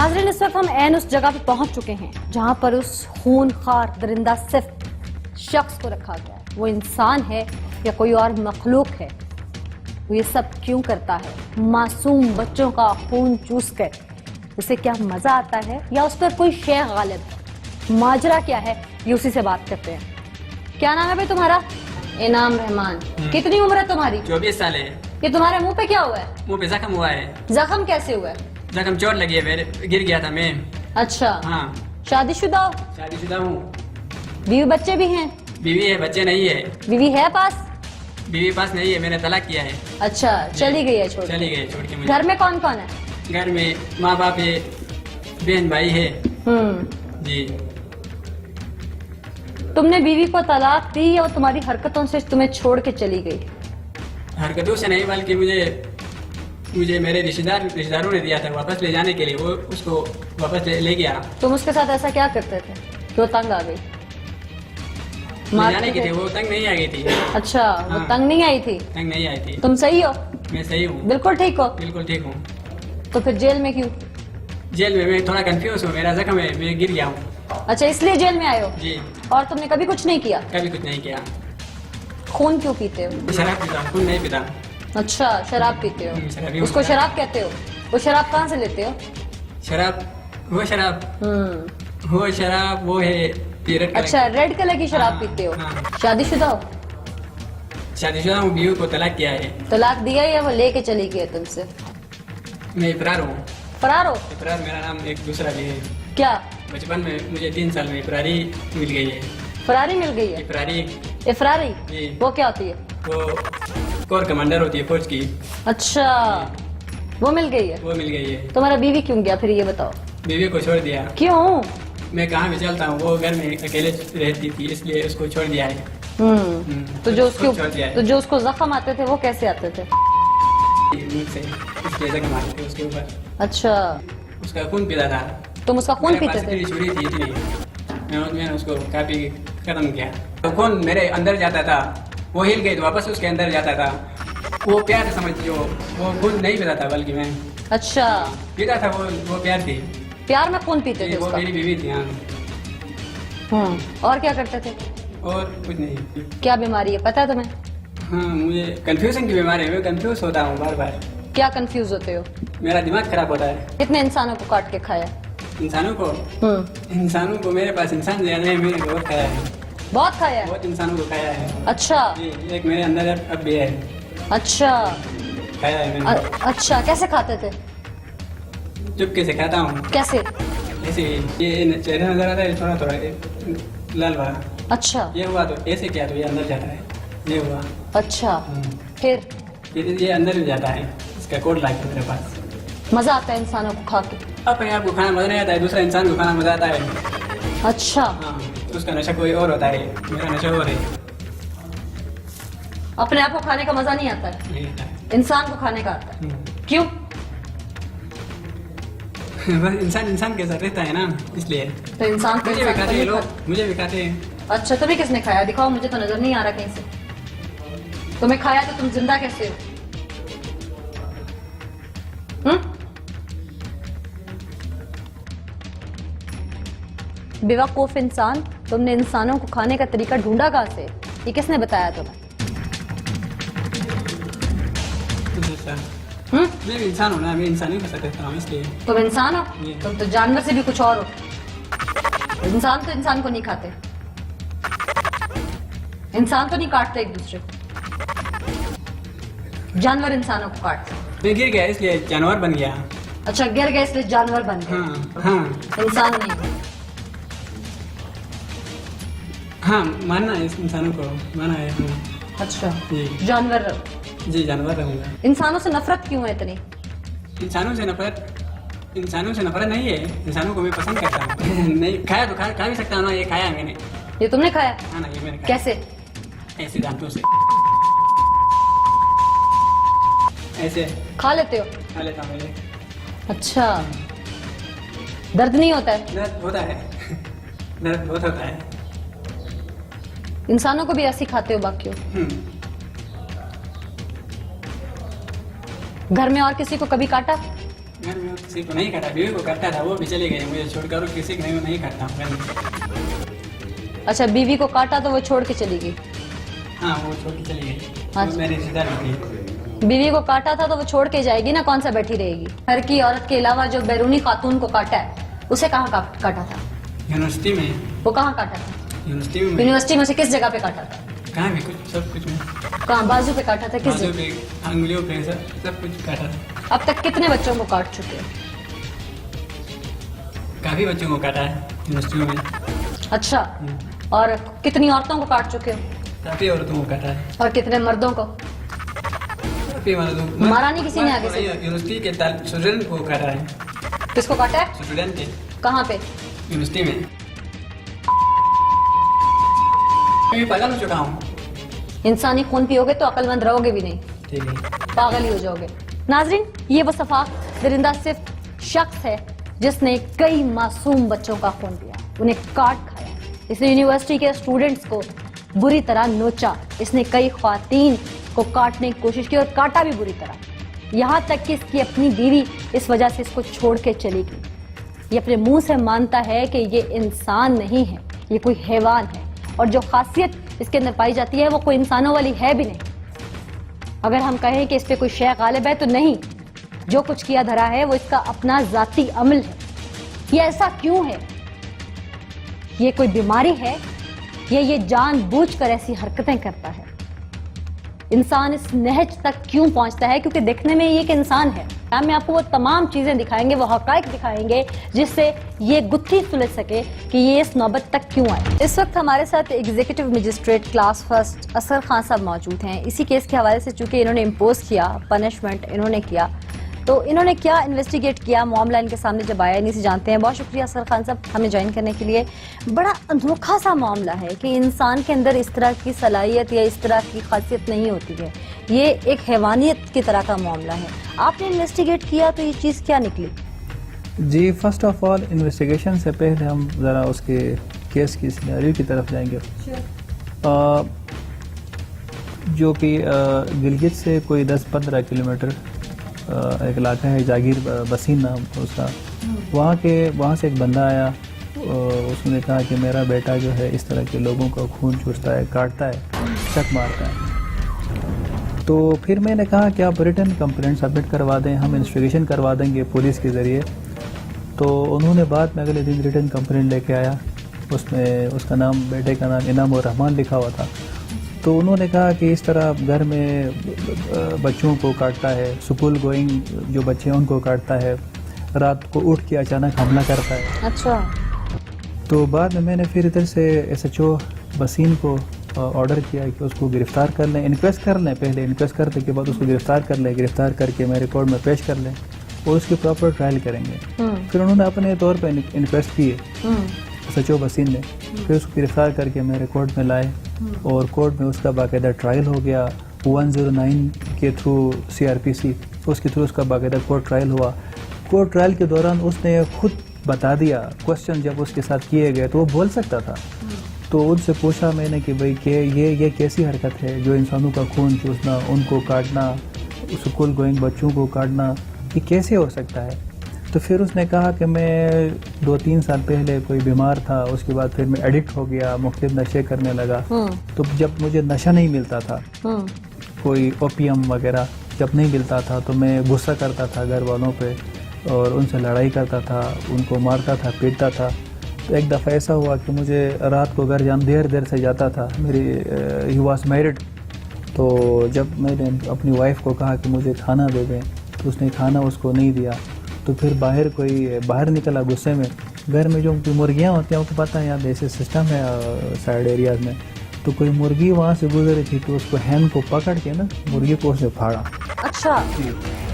नाज़रीन, इस वक्त हम ऐन उस जगह पे पहुंच चुके हैं जहां पर उस खूनखार दरिंदा सिर्फ शख्स को रखा गया है। वो इंसान है या कोई और मखलूक है? वो ये सब क्यों करता है? मासूम बच्चों का खून चूस कर उसे क्या मजा आता है या उस पर कोई शय गालिब है? माजरा क्या है, ये उसी से बात करते हैं। क्या नाम है भाई तुम्हारा? इनाम रहमान। कितनी उम्र है तुम्हारी? 24 साल है। ये तुम्हारे मुंह पे क्या हुआ है? मुंह पे जख्म हुआ है। जख्म कैसे हुआ है? जख्म चोट लगी है, मेरे गिर गया था मैं। अच्छा, हाँ, शादीशुदा हो? शादीशुदा हूँ। बीवी बच्चे भी हैं? बीवी है, बच्चे नहीं है। बीवी है पास? बीवी पास नहीं है, मैंने तलाक किया है। अच्छा, चली गई है छोड़ के। चली गई छोड़ के मुझे। घर में कौन कौन है? घर में माँ बाप है, बहन भाई है। जी। तुमने बीवी को तलाक दी या वो तुम्हारी हरकतों से तुम्हें छोड़ के चली गई? हरकतों से नहीं, बल्कि मुझे मेरे रिश्तेदारों ने दिया था वापस ले जाने के लिए। वो उसको वापस ले गया। तुम उसके साथ ऐसा क्या करते थे कि वो तंग आ गई? ले जाने की थी, वो तंग नहीं आ गई थी। अच्छा, वो हाँ। तंग नहीं आई थी? तंग नहीं आई थी। तुम सही हो? मैं सही हूँ, बिल्कुल ठीक हो? बिल्कुल ठीक हूँ। तो फिर जेल में क्यों? जेल में मैं थोड़ा कंफ्यूज हूँ, मेरा जख्म है, मैं गिर गया हूँ। अच्छा, इसलिए जेल में आए हो? जी। और तुमने कभी कुछ नहीं किया? कभी कुछ नहीं किया। खून क्यों पीते हो? शराब पीता हूँ, खून नहीं पीता। अच्छा, शराब पीते शराबी हो? हूँ। उसको शराब कहते हो? वो शराब कहाँ से लेते हो? शराब वो शराब वो है पीरियड। अच्छा, रेड कलर की शराब हाँ, पीते हो? हाँ। शादीशुदा हो? शादीशुदा हूँ, बीवी को तलाक किया है। तलाक दिया या वो लेके चली गई है तुमसे? मैं इकरार हूँ। फरार हो? इकरार मेरा नाम एक दूसरा भी है। क्या? बचपन में मुझे 3 साल में इकरारी मिल गई है। फरारी मिल गई है? इकरारी इफरारी? जी। वो क्या होती है? वो कोर कमांडर होती है फौज की। अच्छा, वो मिल गई है? वो मिल गई है। तुम्हारा बीवी क्यों गया फिर, ये बताओ? बीवी को छोड़ दिया। क्यों? मैं कहाँ भी चलता हूँ, वो घर में अकेले रहती थी, इसलिए उसको छोड़ दिया है। तो जो उसको छोड़ दिया है। तो जो उसको जख्म आते थे वो कैसे आते थे? मुझसे इसलिए जख्म आते थे उसके ऊपर। अच्छा, उसका खून पीता था। तुम उसका खून मेरे पीते पास थे? इतनी छुरी थी इतनी, मैंने उसको काफी खत्म किया। तो खून मेरे अंदर जाता था, वो हिल गई तो वापस उसके अंदर जाता था। वो प्यार समझिए, वो खून नहीं पीता था, बल्कि मैं अच्छा, पीता था। वो प्यार थी। प्यार में खून पीते थे वो उसका? मेरी बीवी थी। हाँ, और क्या करते थे? और कुछ नहीं। क्या बीमारी है पता है तुम्हें? हाँ, मुझे कंफ्यूजन की बीमारी है, मैं कंफ्यूज होता हूँ बार बार। क्या कंफ्यूज होते हो? मेरा दिमाग खराब होता है। कितने इंसानों को काट के खाया? इंसानों को मेरे पास इंसान ज्यादा है, मैंने बहुत खाया है। बहुत खाया है? बहुत इंसानों को खाया है। अच्छा। जी, एक मेरे अंदर अब भी है। अच्छा। खाया है मैंने। अच्छा, कैसे खाते थे? चुपके से खाता हूँ। कैसे? ऐसे ये चेहरा नजर आता है, थोड़ा थोड़ा लाल वाला। अच्छा। ये हुआ तो ऐसे किया तो ये अंदर जाता है, ये हुआ। अच्छा, फिर? ये अंदर भी जाता है, इसका कोड ला के मेरे पास। मजा आता है इंसानों को खा के? अपने आप को खाना मजा नहीं आता है, दूसरा इंसान को खाना मजा आता है। अच्छा। हाँ, उसका नशा कोई और होता है, मेरा नशा और है। अपने आप को खाने का मजा नहीं आता है, नहीं आता है। इंसान को खाने का आता है। क्यों? बस इंसान के साथ रहता है ना, इसलिए। तो इंसान को मुझे भी इंसान खाते हैं को लोग, नहीं मुझे भी खाते हैं। खाता। अच्छा, तुम्हें किसने खाया? दिखाओ, मुझे तो नजर नहीं आ रहा कहीं से। तुम्हें खाया तो तुम जिंदा कैसे हो? बेवकूफ इंसान, तुमने इंसानों को खाने का तरीका ढूंढा कहाँ से? ये किसने बताया तुम्हें? मैं भी इंसान हूँ ना, मैं इंसान ही के साथ रहता हूँ, इसलिए। तुम इंसान हो? जी। तुम तो जानवर से भी कुछ और हो। इंसान तो इंसान को नहीं खाते, इंसान तो नहीं काटते एक दूसरे को, जानवर इंसानों को काटते। मैं गिर गया इसलिए जानवर बन गया। अच्छा, गिर गए इसलिए जानवर बन गए? हाँ इंसान नहीं? हाँ, मानना है इस इंसानों को, माना है। अच्छा, जी जानवर रहो। जी, जानवर रहूँगा। इंसानों से नफरत क्यों है इतनी? इंसानों से नफरत नहीं है, इंसानों को मैं पसंद करता हूँ। नहीं खाया तो खा भी सकता हूँ ना, ये खाया है मैंने। ये तुमने खाया? हाँ ना, ये मैंने खाया। कैसे? ऐसे दांतों से ऐसे खा लेते हो? खा लेता हूँ मैं। अच्छा, दर्द नहीं होता है? दर्द होता है, दर्द बहुत होता है। इंसानों को भी ऐसे ही खाते हो बाकियों? घर में और किसी को कभी काटा? घर में किसी को नहीं काटा, बीवी को काटता था, वो भी चली गई मुझे छोड़कर, और किसी को नहीं काटता हूँ घर में। अच्छा, बीवी को काटा तो वो छोड़ के चली गई। हाँ, वो छोड़ के चली गई। अच्छा। वो मेरी रिश्तेदार थी। बीवी को काटा था तो वो छोड़ के जाएगी ना, कौन सा बैठी रहेगी। घर की औरत के अलावा जो बैरूनी खातून को काटा है उसे कहाँ काटा था? यूनिवर्सिटी में। वो कहाँ काटा था? यूनिवर्सिटी में। यूनिवर्सिटी में से किस जगह पे काटा था? कहाँ भी कुछ, सब कुछ में। कहाँ, बाजू पे काटा था? किस बाजू जगह? पे, अंगुलियों पे, सब कुछ काटा था। अब तक कितने बच्चों को काट चुके हैं? काफी बच्चों को काटा है यूनिवर्सिटी में। अच्छा, और कितनी औरतों को काट चुके हो? काफी औरतों को काटा है। और कितने मर्दों को? काफी मर्दों। मारा नहीं किसी ने आगे से? यूनिवर्सिटी के स्टूडेंट को काटा है। किसको काटा है? स्टूडेंट के। कहाँ पे? यूनिवर्सिटी में। मैं पागल हो चुका हूँ। इंसानी खून पियोगे तो अक्लमंद रहोगे भी नहीं, ठीक है, पागल ही हो जाओगे। नाजरीन, ये वो सफाक दरिंदा सिर्फ शख्स है जिसने कई मासूम बच्चों का खून पिया, उन्हें काट खाया। इसने यूनिवर्सिटी के स्टूडेंट्स को बुरी तरह नोचा, इसने कई ख्वातीन को काटने की कोशिश की और काटा भी बुरी तरह, यहाँ तक कि इसकी अपनी बीवी इस वजह से इसको छोड़ के चली गई। ये अपने मुंह से मानता है कि ये इंसान नहीं है, ये कोई हैवान है, और जो खासियत इसके अंदर पाई जाती है वो कोई इंसानों वाली है भी नहीं। अगर हम कहें कि इस पे कोई शय गालिब है तो नहीं, जो कुछ किया धरा है वो इसका अपना जाती अमल है। ये ऐसा क्यों है? ये कोई बीमारी है या ये जानबूझकर ऐसी हरकतें करता है? इंसान इस नहज तक क्यों पहुंचता है? क्योंकि देखने में ये एक इंसान है। हम आपको वो तमाम चीजें दिखाएंगे, वो हकाइक दिखाएंगे जिससे ये गुत्थी सुलझ सके कि ये इस नौबत तक क्यों आए। इस वक्त हमारे साथ एग्जीक्यूटिव मजिस्ट्रेट क्लास फर्स्ट असर खान साहब मौजूद हैं। इसी केस के हवाले से चूंकि इन्होंने इम्पोज किया, पनिशमेंट इन्होंने किया, तो इन्होंने क्या इन्वेस्टिगेट किया, मामला इनके सामने जब आया, इन्हीं से जानते हैं। बहुत शुक्रिया असर खान साहब हमें ज्वाइन करने के लिए। बड़ा अनोखा सा मामला है कि इंसान के अंदर इस तरह की सलाहियत या इस तरह की खासियत नहीं होती है, ये एक हैवानियत की तरह का मामला है। आपने इन्वेस्टिगेट किया तो ये चीज़ क्या निकली? जी, फर्स्ट ऑफ ऑल इन्वेस्टिगेशन से पहले हम ज़रा उसके केस की सिनेरियो की तरफ जाएंगे। जो कि गिलगित से कोई 10-15 किलोमीटर एक इलाका है, जागीर बसीन नाम उसका। वहाँ से एक बंदा आया, उसने कहा कि मेरा बेटा जो है इस तरह के लोगों का खून चूसता है, काटता है, चक मारता है। तो फिर मैंने कहा कि आप रिटन कंप्लेंट सबमिट करवा दें, हम इन्वेस्टिगेशन करवा देंगे पुलिस के ज़रिए। तो उन्होंने बाद में अगले दिन रिटन कंप्लेंट लेके आया, उसमें उसका नाम, बेटे का नाम इनाम और रहमान लिखा हुआ था। तो उन्होंने कहा कि इस तरह घर में बच्चों को काटता है, स्कूल गोइंग जो बच्चे हैं उनको काटता है, रात को उठ के अचानक हमला करता है। अच्छा। तो बाद में मैंने फिर इधर से SHO बसीन को ऑर्डर किया कि उसको गिरफ़्तार कर लें, इन्क्वेस्ट कर लें, पहले इन्क्वेस्ट करने के बाद उसको गिरफ़्तार कर लें, गिरफ़्तार करके मेरे कोर्ट में पेश कर लें और उसकी प्रॉपर ट्रायल करेंगे। फिर उन्होंने अपने तौर पर इन्क्वेस्ट किए SHO बसीन ने, फिर उसको गिरफ़्तार करके मेरे कोर्ट में लाए और कोर्ट में उसका बाकायदा ट्रायल हो गया 109 के थ्रू CRPC, उसके थ्रू उसका बाकायदा कोर्ट ट्रायल हुआ। कोर्ट ट्रायल के दौरान उसने खुद बता दिया, क्वेश्चन जब उसके साथ किए गए तो वो बोल सकता था। तो उनसे पूछा मैंने कि भाई कि ये कैसी हरकत है, जो इंसानों का खून चूसना, उनको काटना, स्कूल गोइंग बच्चों को काटना, ये कैसे हो सकता है? तो फिर उसने कहा कि मैं 2-3 साल पहले कोई बीमार था, उसके बाद फिर मैं एडिक्ट हो गया, मुख्तलिफ नशे करने लगा। तो जब मुझे नशा नहीं मिलता था, कोई ओपियम वगैरह जब नहीं मिलता था, तो मैं गुस्सा करता था घर वालों पे और उनसे लड़ाई करता था, उनको मारता था, पीटता था। तो एक दफ़ा ऐसा हुआ कि मुझे रात को घर जाना देर से जाता था। मेरी ही वॉज मैरिड, तो जब मैंने अपनी वाइफ को कहा कि मुझे खाना दे दें तो उसने खाना उसको नहीं दिया। तो फिर बाहर निकला गुस्से में। घर में जो मुर्गियाँ होती हैं, आपको पता है यहाँ ऐसे सिस्टम है साइड एरियाज़ में, तो कोई मुर्गी वहाँ से गुजरी थी तो उसको हैन को पकड़ के ना मुर्गी को उसने फाड़ा। अच्छा।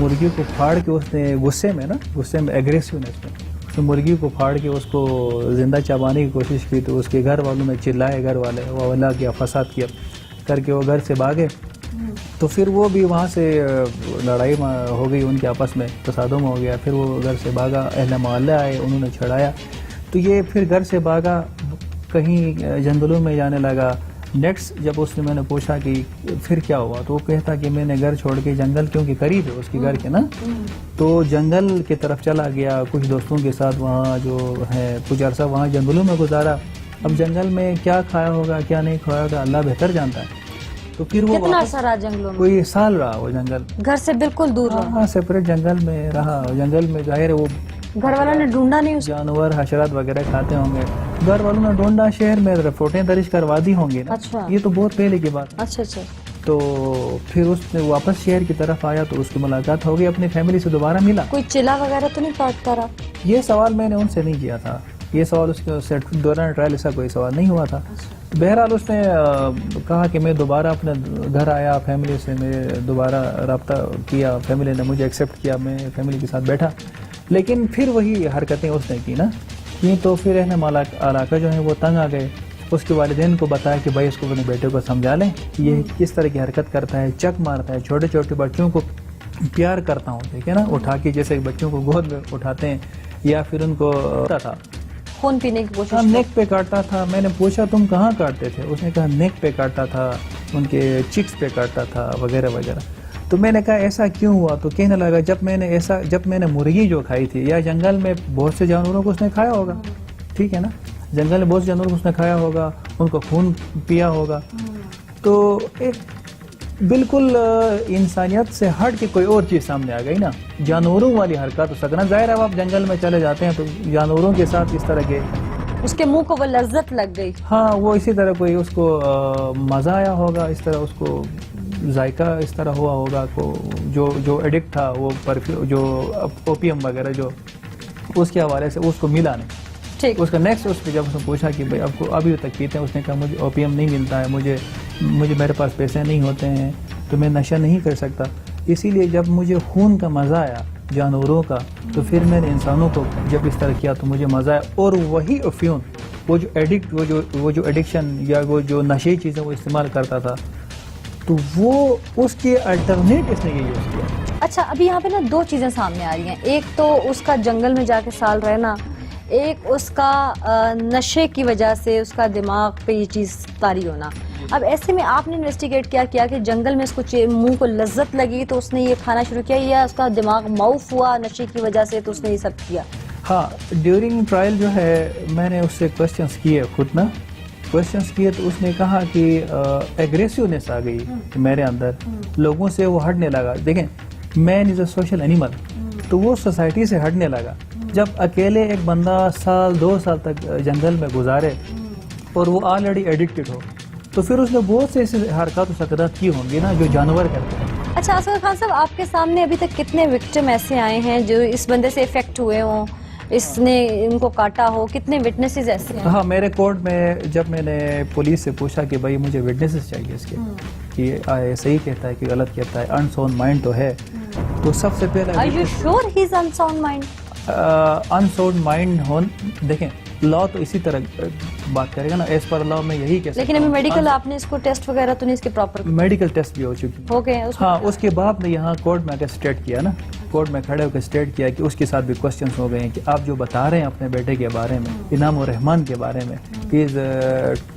मुर्गी को फाड़ के उसने गुस्से में एग्रेसिवनेस में तो मुर्गी को फाड़ के उसको ज़िंदा चबाने की कोशिश की। तो उसके घर वालों ने चिल्लाए, घर वाले वो हल्ला किया, फसाद किया करके वो घर से भागे। तो फिर वो भी वहाँ से लड़ाई हो गई उनके आपस में, तसादुम हो गया। फिर वो घर से भागा, अहले मोहल्ला आए, उन्होंने छड़ाया। तो ये फिर घर से भागा, कहीं जंगलों में जाने लगा, نیکسٹ جب اس نے میں نے پوچھا کہ پھر کیا ہوا تو وہ کہتا کہ میں نے گھر چھوڑ کے جنگل کیونکہ قریب ہے اس کے گھر کے نا تو جنگل کی طرف چلا گیا کچھ دوستوں کے ساتھ وہاں جو ہے کچھ عرصہ وہاں جنگلوں میں گزارا. اب جنگل میں کیا کھایا ہوگا کیا نہیں کھایا ہوگا اللہ بہتر جانتا ہے. تو پھر وہ کتنا عرصہ رہا جنگلوں میں؟ کوئی سال رہا وہ جنگل, گھر سے بالکل دور رہا. ہاں سیپریٹ جنگل میں رہا. جنگل میں ظاہر ہے وہ گھر والوں نے ڈھونڈا نہیں اس جانور حشرات وغیرہ کھاتے ہوں گے. گھر والوں نے ڈھونڈا, شہر میں رپورٹیں درج کروا دی ہوں گی نا. اچھا یہ تو بہت پہلے کی بات. اچھا اچھا. تو پھر اس نے واپس شہر کی طرف آیا تو اس کی ملاقات ہو گئی, اپنی فیملی سے دوبارہ ملا. کوئی چلا وغیرہ تو نہیں کاٹتا رہا؟ یہ سوال میں نے ان سے نہیں کیا تھا, یہ سوال اس کے دوران ٹرائل ایسا کوئی سوال نہیں ہوا تھا. بہرحال اس نے کہا کہ میں دوبارہ اپنے گھر آیا, فیملی سے میں دوبارہ رابطہ کیا, فیملی نے مجھے ایکسیپٹ کیا, میں فیملی کے ساتھ بیٹھا. لیکن پھر وہی حرکتیں اس نے کی نا کی, تو پھر اہل علاقہ جو ہے وہ تنگ آ گئے. اس کے والدین کو بتایا کہ بھائی اس کو اپنے بیٹے کو سمجھا لیں, یہ کس طرح کی حرکت کرتا ہے, چک مارتا ہے, چھوٹے چھوٹے بچوں کو پیار کرتا ہوں ٹھیک ہے نا, اٹھا کے جیسے بچوں کو گود میں اٹھاتے ہیں یا پھر ان کو تھا خون پینے کی کوشش. نیک پہ کاٹتا تھا. میں نے پوچھا تم کہاں کاٹتے تھے, اس نے کہا نیک پہ کاٹتا تھا, ان کے چکس پہ کاٹتا تھا وغیرہ وغیرہ. تو میں نے کہا ایسا کیوں ہوا, تو کہنے لگا جب میں نے مرغی جو کھائی تھی یا جنگل میں بہت سے جانوروں کو اس نے کھایا ہوگا ٹھیک ہے نا, جنگل میں بہت سے جانوروں کو اس نے کھایا ہوگا, ان کو خون پیا ہوگا, تو ایک بالکل انسانیت سے ہٹ کے کوئی اور چیز سامنے آ گئی نا, جانوروں والی حرکت ہو سکنا. ظاہر ہے آپ جنگل میں چلے جاتے ہیں تو جانوروں کے ساتھ اس طرح کے اس کے منہ کو وہ لذت لگ گئی. ہاں وہ اسی طرح کوئی اس کو مزہ آیا ہوگا, اس طرح اس کو ذائقہ اس طرح ہوا ہوگا کو جو ایڈکٹ تھا وہ پرفیوم جو اوپیم وغیرہ جو اس کے حوالے سے اس کو ملا نہیں. اس کا نیکسٹ اس پہ جب اس نے پوچھا کہ بھائی آپ کو ابھی تک پیتے ہیں, اس نے کہا مجھے اوپیم نہیں ملتا ہے, مجھے میرے پاس پیسے نہیں ہوتے ہیں تو میں نشہ نہیں کر سکتا, اسی لیے جب مجھے خون کا مزہ آیا جانوروں کا تو پھر میں نے انسانوں کو جب اس طرح کیا تو مجھے مزہ آیا. اور وہی افیون وہ جو ایڈکشن یا وہ جو نشے چیزیں وہ استعمال کرتا تھا تو وہ اس کے الٹرنیٹ اس نے یہ یوز کیا. اچھا ابھی یہاں پہ نا دو چیزیں سامنے آ رہی ہیں, ایک تو اس کا جنگل میں جا کے سال رہنا, ایک اس کا نشے کی وجہ سے اس کا دماغ پہ یہ چیز طاری ہونا. اب ایسے میں آپ نے انویسٹیگیٹ کیا کہ جنگل میں اس کو منہ کو لذت لگی تو اس نے یہ کھانا شروع کیا, یا اس کا دماغ معاف ہوا نشے کی وجہ سے تو اس نے یہ سب کیا؟ ہاں ڈیورنگ ٹرائل جو ہے میں نے اس سے کوشچنس کیے خود نا, کوشچنس کیے تو اس نے کہا کہ ایگریسونیس آ گئی میرے اندر, لوگوں سے وہ ہٹنے لگا. دیکھیں مین از اے سوشل اینیمل, تو وہ سوسائٹی سے ہٹنے لگا. جب اکیلے ایک بندہ سال 2 سال تک جنگل میں گزارے اور وہ آلریڈی ایڈکٹڈ ہو تو پھر اس نے بہت سے ایسے حرکات و سکنات کی ہوں گی نا جو جانور کرتے ہیں. اچھا اصغر خان صاحب, آپ کے سامنے ابھی تک کتنے وکٹم ایسے آئے ہیں جو اس بندے سے افیکٹ ہوئے ہوں, اس نے ان کو کاٹا ہو, کتنے وٹنسز ایسے ہیں؟ ہاں میرے کورٹ میں جب میں نے پولیس سے پوچھا کہ بھائی مجھے وٹنسز چاہیے اس کے کہ یہ صحیح کہتا ہے کہ غلط کہتا ہے, انساؤنڈ مائنڈ تو ہے, تو سب سے پہلے Are you sure he is unsound mind? Unsound mind دیکھیں لا تو اسی طرح بات کرے گا نا, ایز پر لا میں یہی کہہ سکتا ہوں. لیکن ابھی میڈیکل آپ نے اس کو ٹیسٹ وغیرہ تو نہیں اس کے پراپر میڈیکل ٹیسٹ بھی ہو چکی ہو گئے ہیں؟ ہاں اس کے بعد میں یہاں کورٹ میں آ کے اسٹیٹ کیا نا, کورٹ میں کھڑے ہو کے اسٹیٹ کیا کہ اس کے ساتھ بھی کوشچنس ہو گئے ہیں کہ آپ جو بتا رہے ہیں اپنے بیٹے کے بارے میں, انعام الرحمان کے بارے میں, ہی از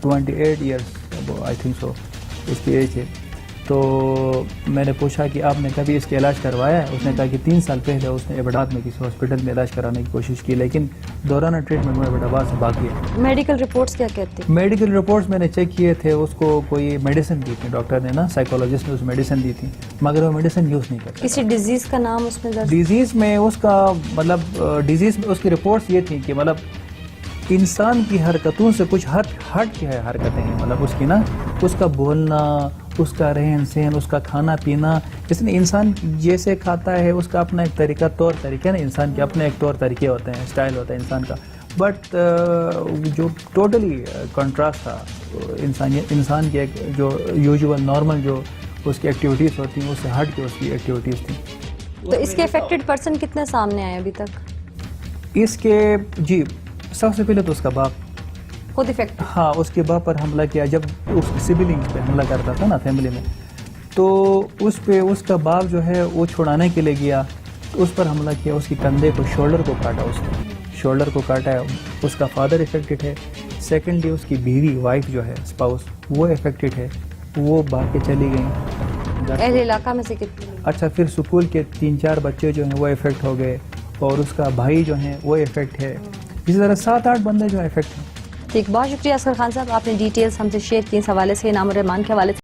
28 ایئرس آئی تھنک سو اس کی ایج ہے. تو میں نے پوچھا کہ آپ نے کبھی اس کا علاج کروایا ہے؟ اس نے کہا کہ 3 سال پہلے اس نے ایبٹاز میں کسی ہاسپٹل میں علاج کرانے کی کوشش کی, لیکن دوران ٹریٹمنٹ میں ایبٹاز سے بھاگ گیا. میڈیکل رپورٹس کیا کہتے ہیں؟ میڈیکل رپورٹس میں نے چیک کیے تھے, اس کو کوئی میڈیسن دی تھی ڈاکٹر نے نا, سائیکولوجسٹ نے اس میڈیسن دی تھی, مگر وہ میڈیسن یوز نہیں کرتا. کسی ڈیزیز کا نام اس میں درج؟ ڈیزیز میں اس کا مطلب ڈیزیز میں اس کی رپورٹس یہ تھیں کہ مطلب انسان کی حرکتوں سے کچھ ہٹ کے حرکتیں ہیں, مطلب اس کی نا اس کا بولنا, اس کا رہن سہن, اس کا کھانا پینا, اس نے انسان جیسے کھاتا ہے اس کا اپنا ایک طریقہ طور طریقہ نا, انسان کے اپنے ایک طور طریقے ہوتے ہیں, اسٹائل ہوتا ہے انسان کا. بٹ جو ٹوٹلی کنٹراسٹ تھا انسان کی ایک جو یوزول نارمل جو اس کی ایکٹیویٹیز ہوتی ہیں اس سے ہٹ کے اس کی ایکٹیویٹیز تھیں. تو اس کے افیکٹڈ پرسن کتنے سامنے آئے ابھی تک؟ اس کے جی سب سے پہلے تو اس کا باپ خود افیکٹ. ہاں اس کے باپ پر حملہ کیا, جب اس کی سبلنگس پہ حملہ کرتا تھا نا فیملی میں, تو اس پہ اس کا باپ جو ہے وہ چھڑانے کے لیے گیا تو اس پر حملہ کیا, اس کی کندھے کو شولڈر کو کاٹا, اس نے شولڈر کو کاٹا ہے. اس کا فادر افیکٹڈ ہے, سیکنڈلی اس کی بیوی وائف جو ہے اسپاؤس وہ افیکٹڈ ہے, وہ بھاگ کے چلی گئیں. اہل علاقہ میں سے کتنے؟ اچھا, پھر سکول کے 3-4 بچے جو ہیں وہ افیکٹ ہو گئے, اور اس کا بھائی جو ہیں وہ افیکٹ ہے. اسی طرح 7-8 بندے جو افیکٹ ہیں. ٹھیک, بہت شکریہ اصغر خان صاحب, آپ نے ڈیٹیلز ہم سے شیئر کی اس حوالے سے. انعام الرحمان کے حوالے سے